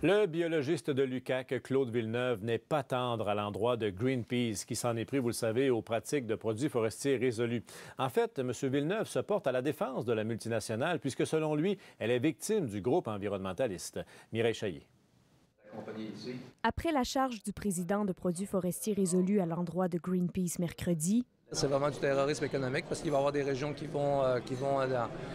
Le biologiste de l'UQAC, Claude Villeneuve, n'est pas tendre à l'endroit de Greenpeace, qui s'en est pris, vous le savez, aux pratiques de produits forestiers résolus. En fait, M. Villeneuve se porte à la défense de la multinationale, puisque selon lui, elle est victime du groupe environnementaliste. Mireille Chaillet. Après la charge du président de Produits forestiers résolus à l'endroit de Greenpeace mercredi, c'est vraiment du terrorisme économique parce qu'il va y avoir des régions qui vont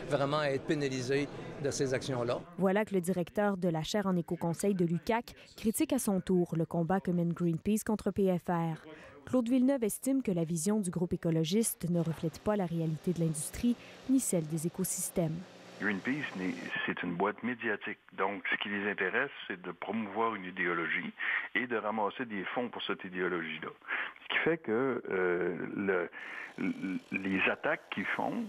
vraiment être pénalisées de ces actions-là. Voilà que le directeur de la chaire en éco-conseil de l'UQAC critique à son tour le combat que mène Greenpeace contre PFR. Claude Villeneuve estime que la vision du groupe écologiste ne reflète pas la réalité de l'industrie ni celle des écosystèmes. Greenpeace, c'est une boîte médiatique. Donc, ce qui les intéresse, c'est de promouvoir une idéologie et de ramasser des fonds pour cette idéologie-là. Ce qui fait que les attaques qu'ils font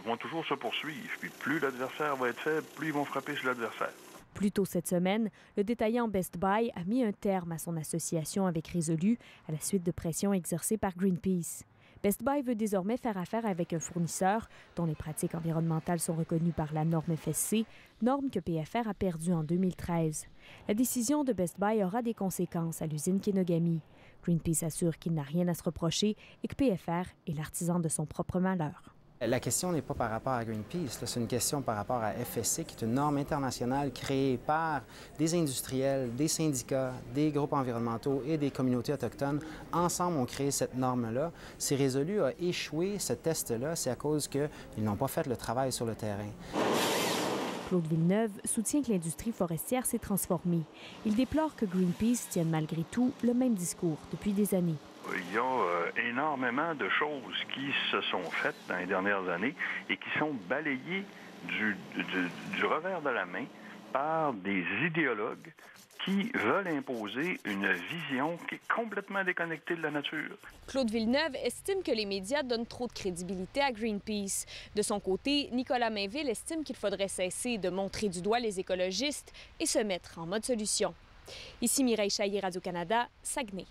vont toujours se poursuivre. Puis plus l'adversaire va être faible, plus ils vont frapper sur l'adversaire. Plus tôt cette semaine, le détaillant Best Buy a mis un terme à son association avec Résolu à la suite de pressions exercées par Greenpeace. Best Buy veut désormais faire affaire avec un fournisseur dont les pratiques environnementales sont reconnues par la norme FSC, norme que PFR a perdue en 2013. La décision de Best Buy aura des conséquences à l'usine Kenogami. Greenpeace assure qu'il n'a rien à se reprocher et que PFR est l'artisan de son propre malheur. La question n'est pas par rapport à Greenpeace, c'est une question par rapport à FSC, qui est une norme internationale créée par des industriels, des syndicats, des groupes environnementaux et des communautés autochtones. Ensemble, on crée cette norme-là. Si Résolu a échoué ce test-là, c'est à cause qu'ils n'ont pas fait le travail sur le terrain. Claude Villeneuve soutient que l'industrie forestière s'est transformée. Il déplore que Greenpeace tienne malgré tout le même discours depuis des années. Il y a énormément de choses qui se sont faites dans les dernières années et qui sont balayées du revers de la main par des idéologues qui veulent imposer une vision qui est complètement déconnectée de la nature. Claude Villeneuve estime que les médias donnent trop de crédibilité à Greenpeace. De son côté, Nicolas Mainville estime qu'il faudrait cesser de montrer du doigt les écologistes et se mettre en mode solution. Ici Mireille Chaillet, Radio-Canada, Saguenay.